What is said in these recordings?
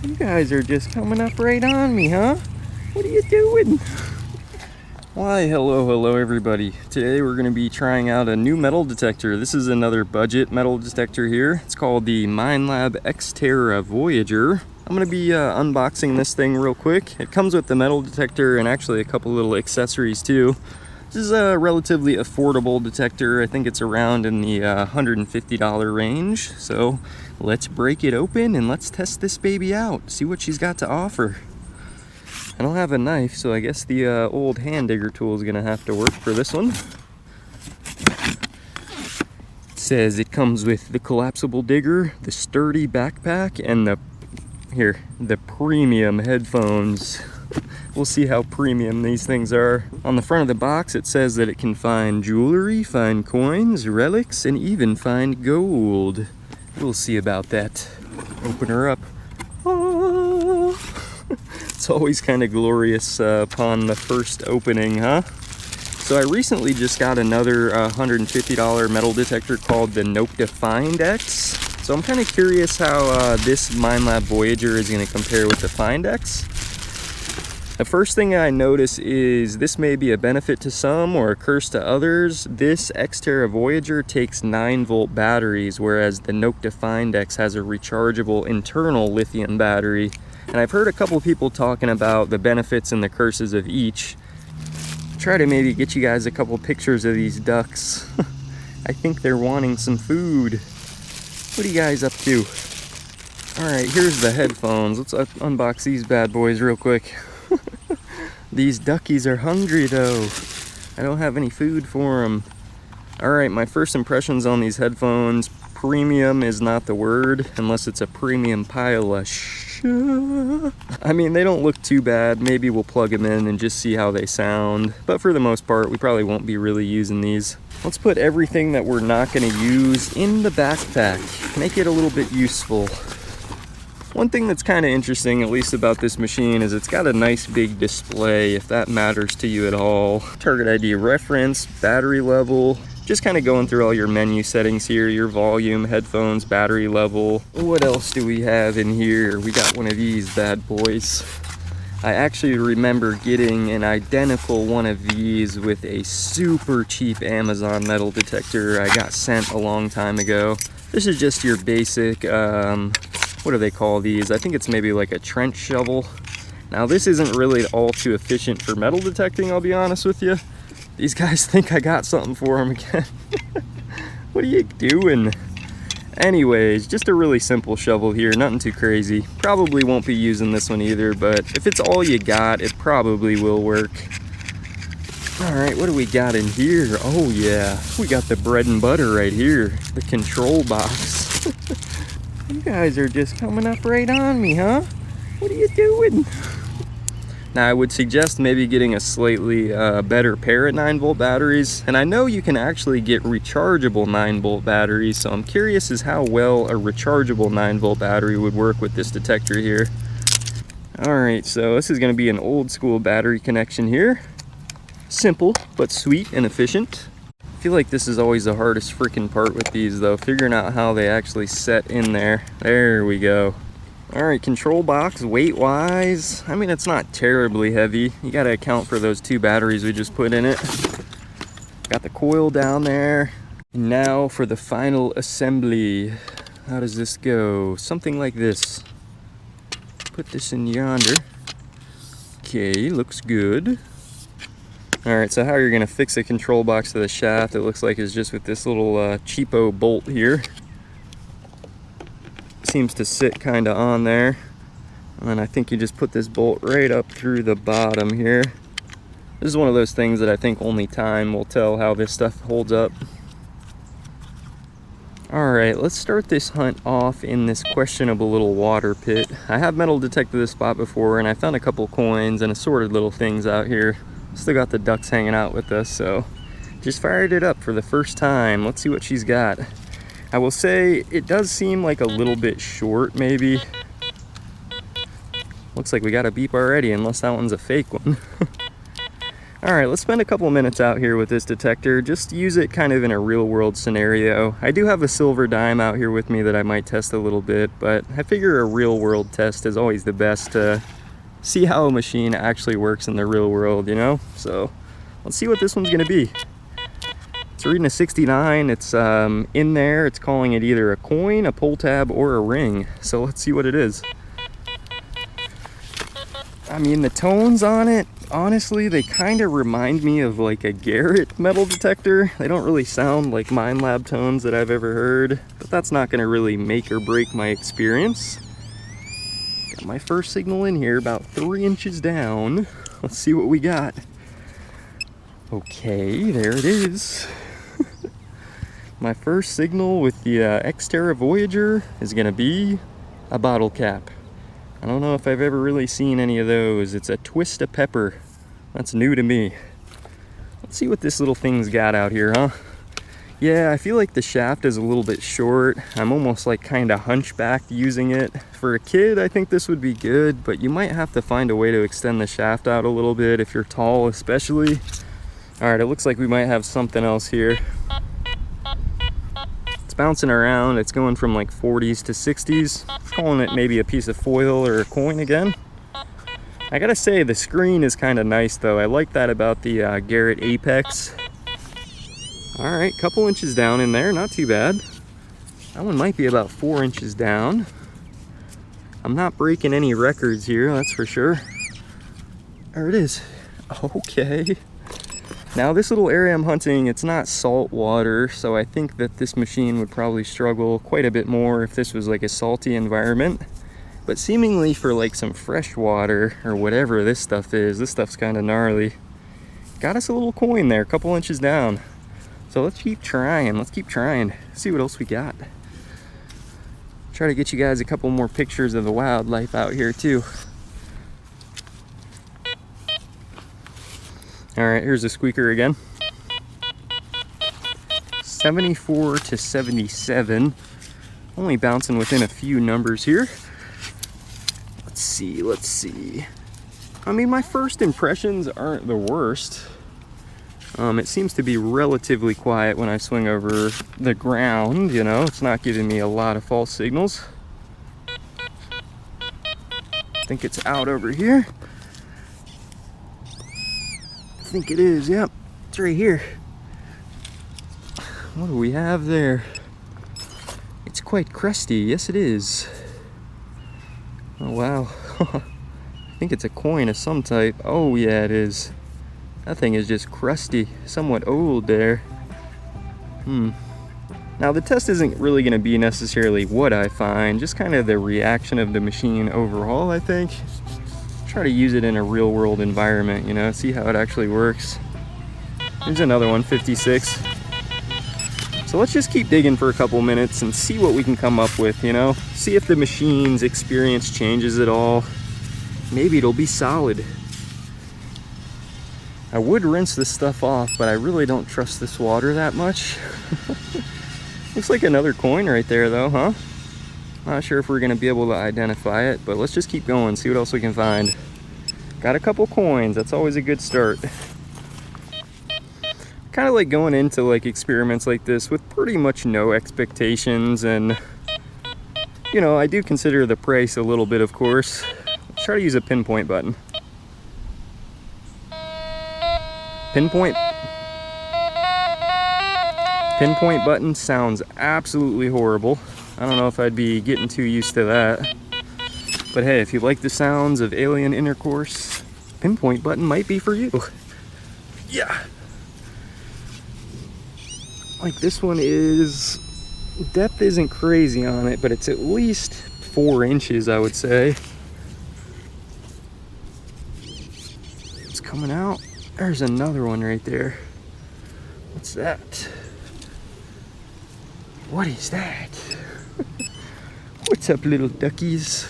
You guys are just coming up right on me, huh? What are you doing? Why, hello everybody. Today we're going to be trying out a new metal detector. This is another budget metal detector here. It's called the Minelab X-Terra Voyager. I'm going to be unboxing this thing real quick. It comes with the metal detector and actually a couple little accessories too. This is a relatively affordable detector. I think it's around in the $150 range. So let's break it open and let's test this baby out. See what she's got to offer. I don't have a knife, so I guess the old hand digger tool is gonna have to work for this one. It says it comes with the collapsible digger, the sturdy backpack, and the premium headphones. We'll see how premium these things are. On the front of the box, it says that it can find jewelry, find coins, relics, and even find gold. We'll see about that. Open her up. Oh. It's always kind of glorious upon the first opening, huh? So I recently just got another $150 metal detector called the Find X. So I'm kind of curious how this Minelab Voyager is going to compare with the Find X. The first thing I notice is this may be a benefit to some or a curse to others. This X-Terra Voyager takes 9-volt batteries, whereas the Find X has a rechargeable internal lithium battery. And I've heard a couple people talking about the benefits and the curses of each. Try to maybe get you guys a couple pictures of these ducks. I think they're wanting some food. What are you guys up to? Alright, here's the headphones. Let's unbox these bad boys real quick. These duckies are hungry though. I don't have any food for them. Alright, my first impressions on these headphones. Premium is not the word, unless it's a premium pile of shit. I mean, they don't look too bad. Maybe we'll plug them in and just see how they sound. But for the most part, we probably won't be really using these. Let's put everything that we're not going to use in the backpack. Make it a little bit useful. One thing that's kind of interesting, at least about this machine, is it's got a nice big display, if that matters to you at all. Target ID reference, battery level, just kind of going through all your menu settings here, your volume, headphones, battery level. What else do we have in here? We got one of these bad boys. I actually remember getting an identical one of these with a super cheap Amazon metal detector I got sent a long time ago. This is just your basic, what do they call these? I think it's maybe like a trench shovel. Now this isn't really all too efficient for metal detecting, I'll be honest with you. These guys think I got something for them again. What are you doing? Anyways, just a really simple shovel here, nothing too crazy. Probably won't be using this one either, but if it's all you got, it probably will work. Alright, what do we got in here? Oh yeah, we got the bread and butter right here, the control box. You guys are just coming up right on me, huh? What are you doing? Now I would suggest maybe getting a slightly better pair of 9-volt batteries. And I know you can actually get rechargeable 9-volt batteries, so I'm curious as how well a rechargeable 9-volt battery would work with this detector here. Alright, so this is going to be an old school battery connection here. Simple, but sweet and efficient. I feel like this is always the hardest freaking part with these though, figuring out how they actually set in there. There we go. Alright, control box, weight wise, I mean it's not terribly heavy. You gotta account for those 2 batteries we just put in it. Got the coil down there. And now for the final assembly. How does this go? Something like this. Put this in yonder. Okay, looks good. Alright, so how you're going to fix a control box to the shaft, it looks like is just with this little cheapo bolt here. Seems to sit kind of on there. And then I think you just put this bolt right up through the bottom here. This is one of those things that I think only time will tell how this stuff holds up. Alright, let's start this hunt off in this questionable little water pit. I have metal detected this spot before and I found a couple coins and assorted little things out here. Still got the ducks hanging out with us, so just fired it up for the first time. Let's see what she's got. I will say it does seem like a little bit short, maybe. Looks like we got a beep already, unless that one's a fake one. All right, let's spend a couple minutes out here with this detector. Just use it kind of in a real world scenario. I do have a silver dime out here with me that I might test a little bit, but I figure a real world test is always the best to see how a machine actually works in the real world, you know? So let's see what this one's gonna be. It's reading a 69, it's in there, it's calling it either a coin, a pull tab, or a ring. So let's see what it is. I mean, the tones on it, honestly, they kind of remind me of like a Garrett metal detector. They don't really sound like Minelab tones that I've ever heard, but that's not gonna really make or break my experience. Got my first signal in here, about 3 inches down. Let's see what we got. Okay, there it is. My first signal with the X-Terra Voyager is gonna be a bottle cap. I don't know if I've ever really seen any of those. It's a twist of pepper. That's new to me. Let's see what this little thing's got out here, huh? Yeah, I feel like the shaft is a little bit short. I'm almost like kind of hunchbacked using it. For a kid, I think this would be good, but you might have to find a way to extend the shaft out a little bit if you're tall, especially. All right, it looks like we might have something else here. It's bouncing around. It's going from like 40s to 60s. Calling it maybe a piece of foil or a coin again. I gotta say, the screen is kind of nice though. I like that about the Garrett Apex. All right, couple inches down in there, not too bad. That one might be about 4 inches down. I'm not breaking any records here, that's for sure. There it is. Okay. Now this little area I'm hunting, it's not salt water, so I think that this machine would probably struggle quite a bit more if this was like a salty environment. But seemingly for like some fresh water or whatever this stuff is, this stuff's kind of gnarly. Got us a little coin there, a couple inches down. So let's keep trying, see what else we got. Try to get you guys a couple more pictures of the wildlife out here too. All right, here's the squeaker again. 74 to 77. Only bouncing within a few numbers here. Let's see. I mean, my first impressions aren't the worst. It seems to be relatively quiet when I swing over the ground, you know. It's not giving me a lot of false signals. I think it's out over here. I think it is, yep. It's right here. What do we have there? It's quite crusty, yes it is. Oh wow. I think it's a coin of some type. Oh yeah, it is. That thing is just crusty, somewhat old there. Now the test isn't really gonna be necessarily what I find, just kind of the reaction of the machine overall, I think. Try to use it in a real world environment, you know, see how it actually works. Here's another one, 56. So let's just keep digging for a couple minutes and see what we can come up with, you know? See if the machine's experience changes at all. Maybe it'll be solid. I would rinse this stuff off, but I really don't trust this water that much. Looks like another coin right there though, huh? Not sure if we're gonna be able to identify it, but let's just keep going, see what else we can find. Got a couple coins, that's always a good start. Kind of like going into like experiments like this with pretty much no expectations, and you know, I do consider the price a little bit, of course. Let's try to use a pinpoint button. Pinpoint button sounds absolutely horrible. I don't know if I'd be getting too used to that. But hey, if you like the sounds of alien intercourse, pinpoint button might be for you. Yeah. Like this one is, depth isn't crazy on it, but it's at least 4 inches, I would say. It's coming out. There's another one right there. What's that? What is that? What's up, little duckies?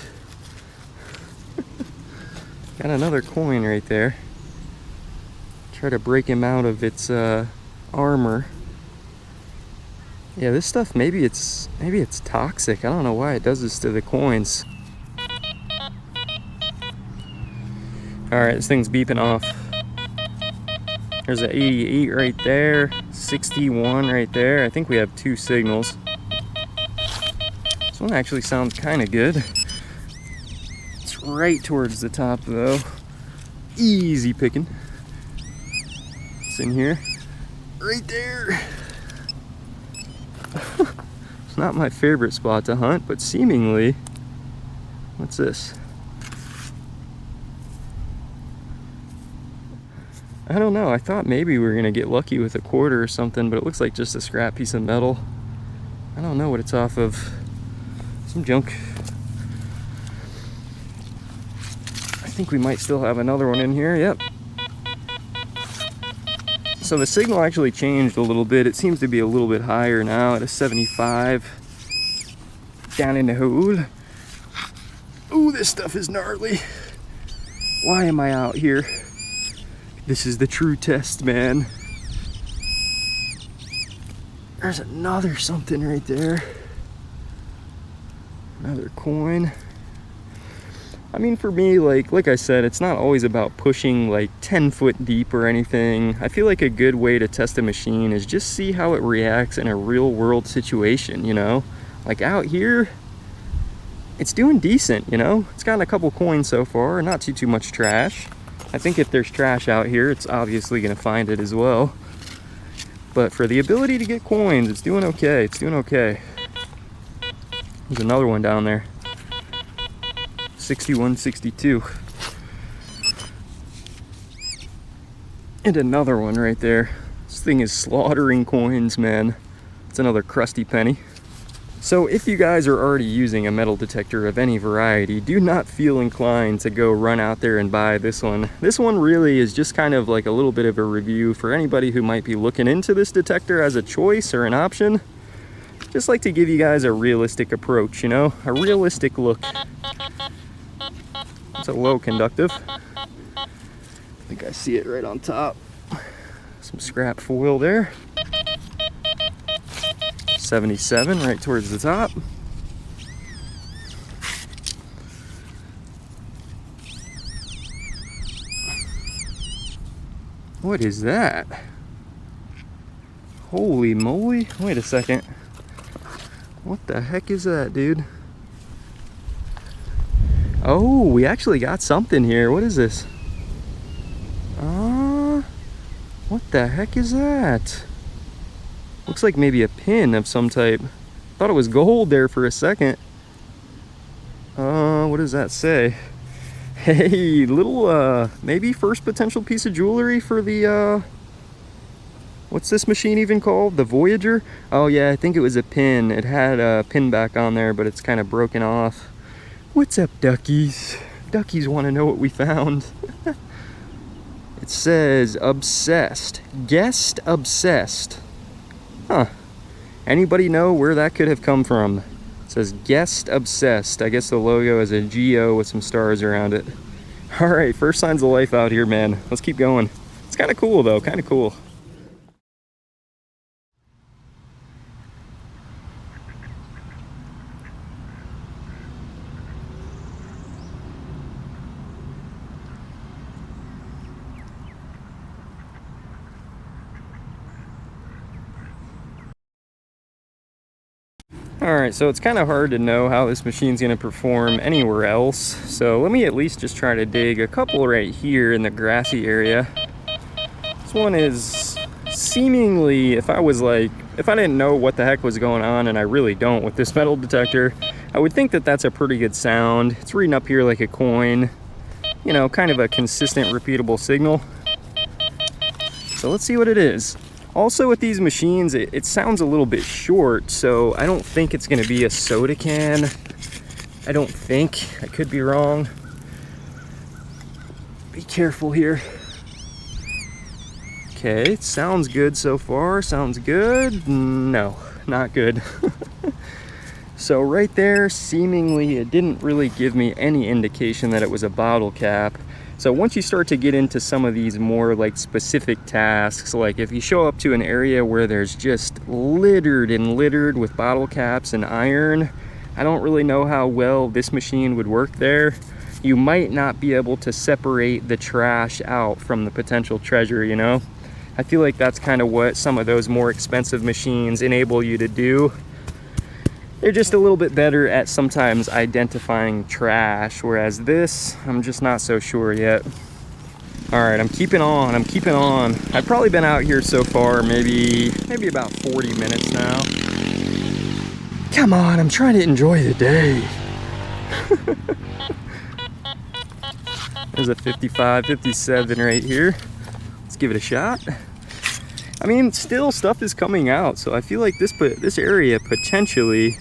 Got another coin right there. Try to break him out of its armor. Yeah, this stuff, maybe it's toxic. I don't know why it does this to the coins. All right, this thing's beeping off. There's an 88 right there, 61 right there. I think we have 2 signals. This one actually sounds kind of good. It's right towards the top though. Easy picking. It's in here. Right there. It's not my favorite spot to hunt, but seemingly, what's this? I don't know, I thought maybe we were gonna get lucky with a quarter or something, but it looks like just a scrap piece of metal. I don't know what it's off of. Some junk. I think we might still have another one in here, yep. So the signal actually changed a little bit. It seems to be a little bit higher now at a 75. Down in the hole. Ooh, this stuff is gnarly. Why am I out here? This is the true test, man. There's another something right there. Another coin. I mean, for me, like I said, it's not always about pushing like 10 foot deep or anything. I feel like a good way to test a machine is just see how it reacts in a real world situation, you know? Like out here, it's doing decent, you know? It's gotten a couple coins so far, not too much trash. I think if there's trash out here, it's obviously gonna find it as well. But for the ability to get coins, it's doing okay, it's doing okay. There's another one down there. 61, 62. And another one right there. This thing is slaughtering coins, man. It's another crusty penny. So if you guys are already using a metal detector of any variety, do not feel inclined to go run out there and buy this one. This one really is just kind of like a little bit of a review for anybody who might be looking into this detector as a choice or an option. Just like to give you guys a realistic approach, you know, a realistic look. It's a low conductive. I think I see it right on top. Some scrap foil there. 77 right towards the top. What is that? Holy moly. Wait a second. What the heck is that, dude? Oh, we actually got something here. What is this? What the heck is that? Looks like maybe a pin of some type. Thought it was gold there for a second. What does that say? Hey, little, maybe first potential piece of jewelry for the, what's this machine even called? The Voyager? Oh yeah, I think it was a pin. It had a pin back on there, but it's kind of broken off. What's up, duckies? Duckies want to know what we found. It says obsessed. Guest obsessed. Huh. Anybody know where that could have come from? It says guest obsessed. I guess the logo is a GO with some stars around it. All right, first signs of life out here, man. Let's keep going. It's kind of cool though, kind of cool. Alright, so it's kind of hard to know how this machine's going to perform anywhere else. So let me at least just try to dig a couple right here in the grassy area. This one is seemingly, if I didn't know what the heck was going on, and I really don't with this metal detector, I would think that that's a pretty good sound. It's reading up here like a coin. You know, kind of a consistent, repeatable signal. So let's see what it is. Also with these machines, it sounds a little bit short, so I don't think it's gonna be a soda can. I don't think. I could be wrong. Be careful here. Okay, it sounds good so far. Sounds good. No, not good. So right there, seemingly, it didn't really give me any indication that it was a bottle cap. So once you start to get into some of these more like specific tasks, like if you show up to an area where there's just littered with bottle caps and iron, I don't really know how well this machine would work there. You might not be able to separate the trash out from the potential treasure, you know? I feel like that's kind of what some of those more expensive machines enable you to do. They're just a little bit better at sometimes identifying trash, whereas this, I'm just not so sure yet. All right, I'm keeping on. I've probably been out here so far maybe about 40 minutes now. Come on, I'm trying to enjoy the day. There's a 55, 57 right here. Let's give it a shot. I mean, still stuff is coming out, so I feel like this area potentially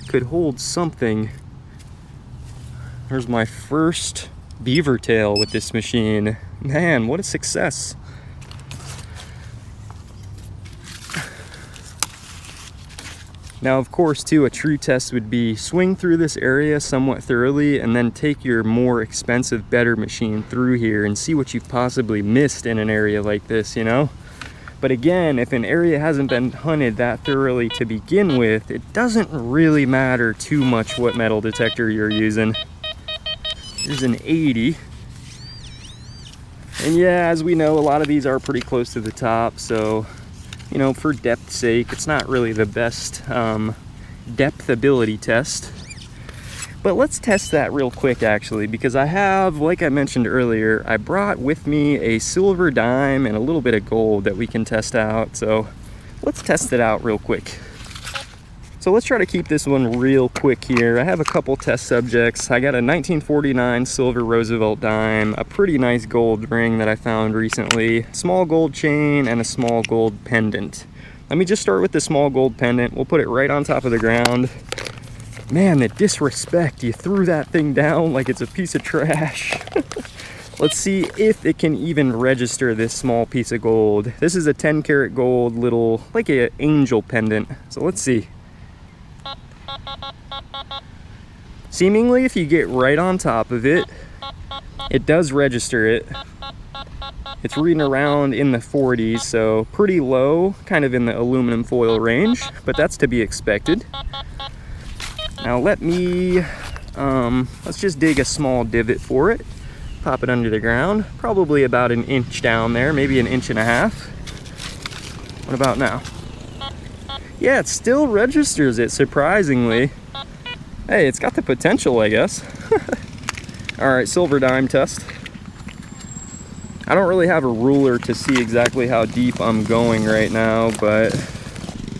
could hold something. There's my first beaver tail with this machine. Man, what a success. Now, of course, too, a true test would be swing through this area somewhat thoroughly and then take your more expensive, better machine through here and see what you've possibly missed in an area like this, you know? But again, if an area hasn't been hunted that thoroughly to begin with, it doesn't really matter too much what metal detector you're using. Here's an 80. And yeah, as we know, a lot of these are pretty close to the top, so you know, for depth's sake, it's not really the best depth ability test. But let's test that real quick, actually, because I have, like I mentioned earlier, I brought with me a silver dime and a little bit of gold that we can test out. So let's test it out real quick. So let's try to keep this one real quick here. I have a couple test subjects. I got a 1949 silver Roosevelt dime, a pretty nice gold ring that I found recently, small gold chain, and a small gold pendant. Let me just start with the small gold pendant. We'll put it right on top of the ground. Man, the disrespect. You threw that thing down like it's a piece of trash. Let's see if it can even register this small piece of gold. This is a 10 karat gold little, like an angel pendant. So let's see. Seemingly, if you get right on top of it, it does register it. It's reading around in the 40s, so pretty low, kind of in the aluminum foil range, but that's to be expected. Now let's just dig a small divot for it, pop it under the ground, probably about an inch down there, maybe an inch and a half. What about now? Yeah, it still registers it, surprisingly. Hey, it's got the potential, I guess. All right, silver dime test. I don't really have a ruler to see exactly how deep I'm going right now, but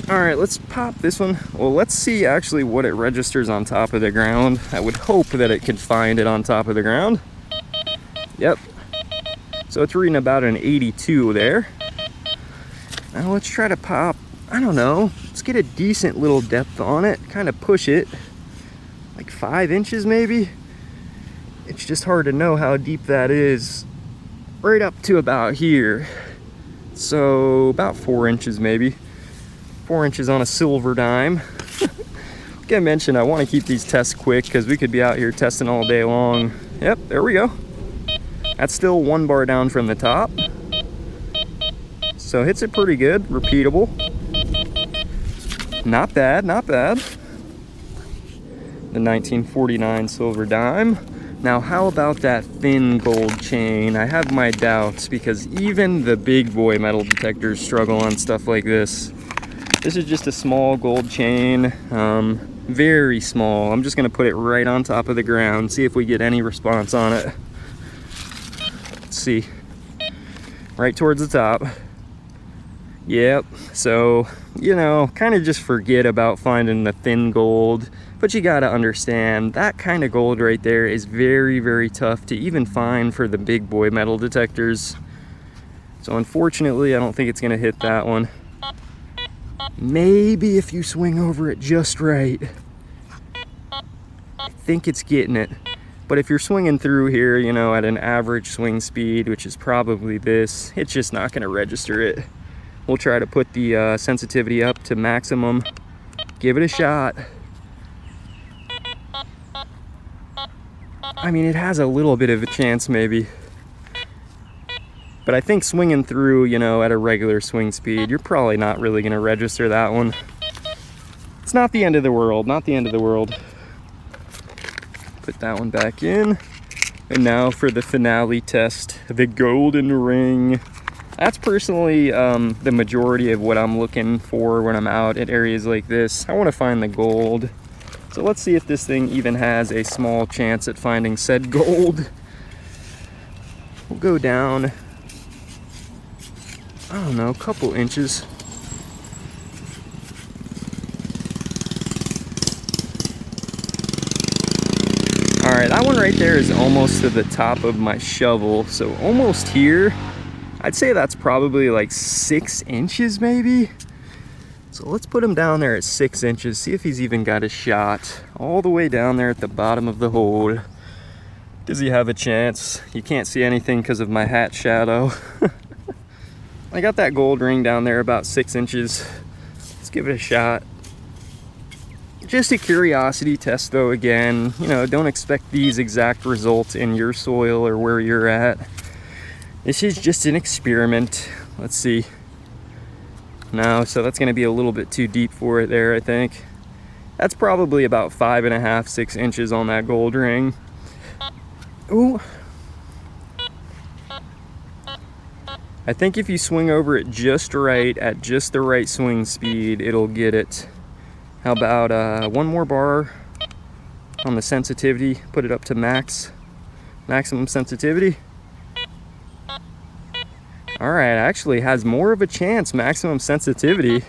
all right, let's pop this one. Well, let's see actually what it registers on top of the ground. I would hope that it could find it on top of the ground. Yep. So it's reading about an 82 there. Now let's try to pop, I don't know, let's get a decent little depth on it, kind of push it, like 5 inches maybe. It's just hard to know how deep that is. Right up to about here. So about 4 inches maybe. 4 inches on a silver dime. Like I mentioned, I want to keep these tests quick because we could be out here testing all day long. Yep, there we go. That's still 1 bar down from the top. So hits it pretty good, repeatable. Not bad, not bad. The 1949 silver dime. Now, how about that thin gold chain? I have my doubts because even the big boy metal detectors struggle on stuff like this. This is just a small gold chain, very small. I'm just gonna put it right on top of the ground, see if we get any response on it. Let's see. Right towards the top. Yep, so, you know, kind of just forget about finding the thin gold, but you gotta understand that kind of gold right there is very, very tough to even find for the big boy metal detectors. So unfortunately, I don't think it's gonna hit that one. Maybe if you swing over it just right. I think it's getting it. But if you're swinging through here, you know, at an average swing speed, which is probably this, it's just not gonna register it. We'll try to put the sensitivity up to maximum. Give it a shot. I mean, it has a little bit of a chance maybe. But I think swinging through, you know, at a regular swing speed, you're probably not really gonna register that one. It's not the end of the world, not the end of the world. Put that one back in. And now for the finale test, the golden ring. That's personally the majority of what I'm looking for when I'm out at areas like this. I want to find the gold. So let's see if this thing even has a small chance at finding said gold. We'll go down, I don't know, a couple inches. All right, that one right there is almost to the top of my shovel. So almost here. I'd say that's probably like 6 inches maybe. So let's put him down there at 6 inches, see if he's even got a shot. All the way down there at the bottom of the hole. Does he have a chance? You can't see anything because of my hat shadow. I got that gold ring down there about 6 inches. Let's give it a shot. Just a curiosity test though, again. You know, don't expect these exact results in your soil or where you're at. This is just an experiment. Let's see. No, so that's gonna be a little bit too deep for it there, I think. That's probably about 5.5, 6 inches on that gold ring. Ooh. I think if you swing over it just right, at just the right swing speed, it'll get it. How about one more bar on the sensitivity? Put it up to maximum sensitivity. All right, actually has more of a chance, maximum sensitivity.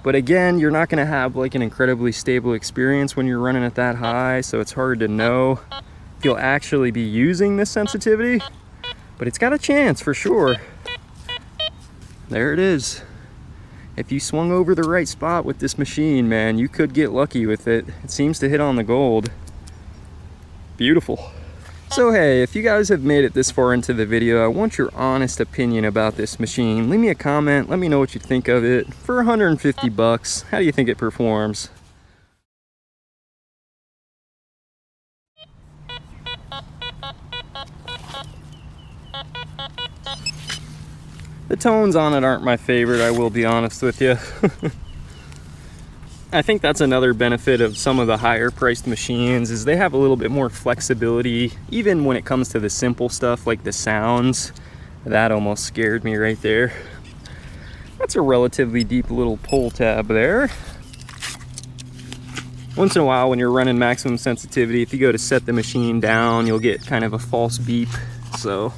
But again, you're not gonna have like an incredibly stable experience when you're running it that high, so it's hard to know if you'll actually be using this sensitivity, but it's got a chance for sure. There it is. If you swung over the right spot with this machine, man, you could get lucky with it. It seems to hit on the gold. Beautiful. So hey, if you guys have made it this far into the video, I want your honest opinion about this machine. Leave me a comment, let me know what you think of it. For 150 bucks, how do you think it performs? The tones on it aren't my favorite, I will be honest with you. I think that's another benefit of some of the higher priced machines, is they have a little bit more flexibility, even when it comes to the simple stuff like the sounds. That almost scared me right there. That's a relatively deep little pull tab there. Once in a while when you're running maximum sensitivity, if you go to set the machine down, you'll get kind of a false beep. So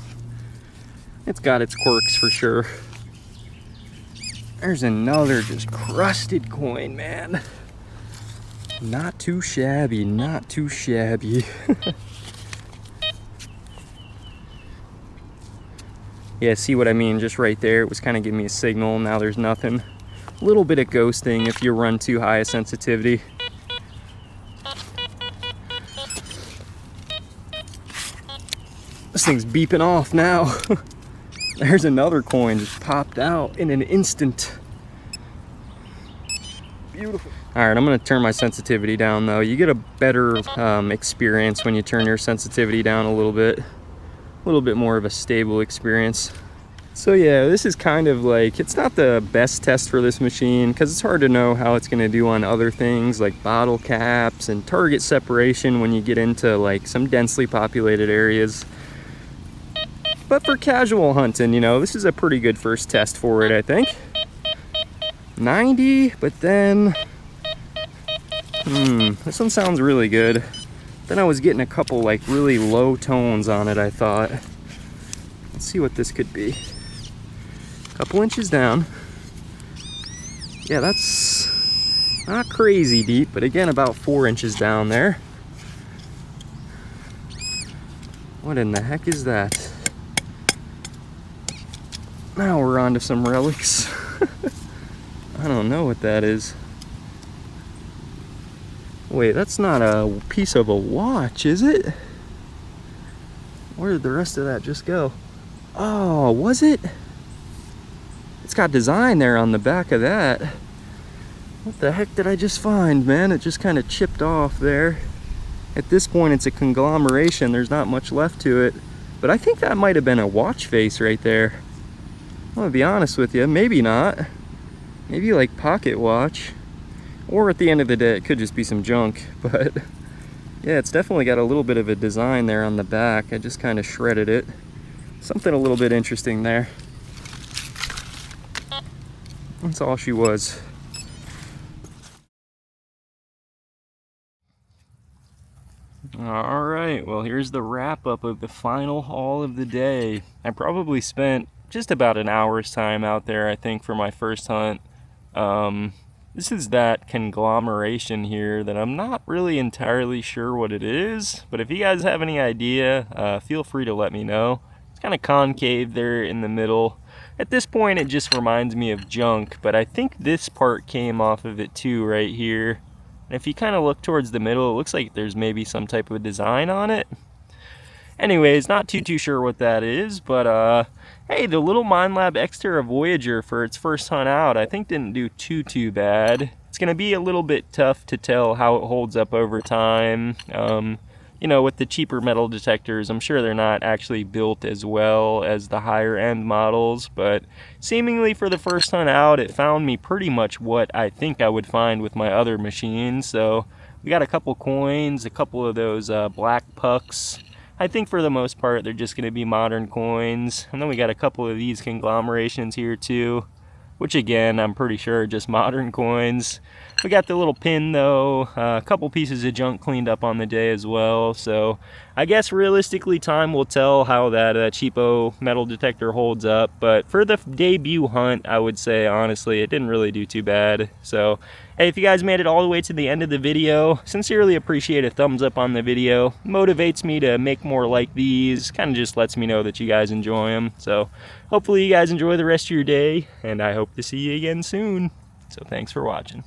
it's got its quirks for sure. There's another just crusted coin, man. Not too shabby, not too shabby. Yeah, see what I mean? Just right there, it was kind of giving me a signal. Now there's nothing. A little bit of ghosting if you run too high a sensitivity. This thing's beeping off now. There's another coin just popped out in an instant. Beautiful. All right, I'm gonna turn my sensitivity down though. You get a better experience when you turn your sensitivity down a little bit more of a stable experience. So yeah, this is kind of like, it's not the best test for this machine because it's hard to know how it's gonna do on other things like bottle caps and target separation when you get into like some densely populated areas. But for casual hunting, you know, this is a pretty good first test for it, I think. 90, but then, this one sounds really good. Then I was getting a couple like really low tones on it, I thought. Let's see what this could be. Couple inches down. Yeah, that's not crazy deep, but again, about 4 inches down there. What in the heck is that? Now we're on to some relics. I don't know what that is. Wait, that's not a piece of a watch, is it? Where did the rest of that just go? Oh, was it? It's got design there on the back of that. What the heck did I just find, man? It just kind of chipped off there. At this point, it's a conglomeration. There's not much left to it. But I think that might have been a watch face right there. I'm gonna be honest with you, maybe not. Maybe like pocket watch. Or at the end of the day, it could just be some junk. But yeah, it's definitely got a little bit of a design there on the back. I just kind of shredded it. something a little bit interesting there. That's all she was. Alright, well here's the wrap up of the final haul of the day. I probably spent just about an hour's time out there, I think, for my first hunt. This is that conglomeration here that I'm not really entirely sure what it is, but if you guys have any idea, feel free to let me know. It's kind of concave there in the middle. At this point it just reminds me of junk, but I think this part came off of it too right here. And if you kind of look towards the middle, it looks like there's maybe some type of design on it. Anyways, not too sure what that is, but hey, the little Minelab X-Terra Voyager for its first hunt out, I think didn't do too bad. It's gonna be a little bit tough to tell how it holds up over time. You know, with the cheaper metal detectors, I'm sure they're not actually built as well as the higher end models, but seemingly for the first hunt out, it found me pretty much what I think I would find with my other machines. So we got a couple coins, a couple of those black pucks. I think for the most part, they're just gonna be modern coins. And then we got a couple of these conglomerations here too, which again, I'm pretty sure are just modern coins. We got the little pin though, a couple pieces of junk cleaned up on the day as well. So I guess realistically time will tell how that cheapo metal detector holds up. But for the debut hunt, I would say honestly, it didn't really do too bad. So hey, if you guys made it all the way to the end of the video, sincerely appreciate a thumbs up on the video. Motivates me to make more like these, kind of just lets me know that you guys enjoy them. So hopefully you guys enjoy the rest of your day, and I hope to see you again soon. So thanks for watching.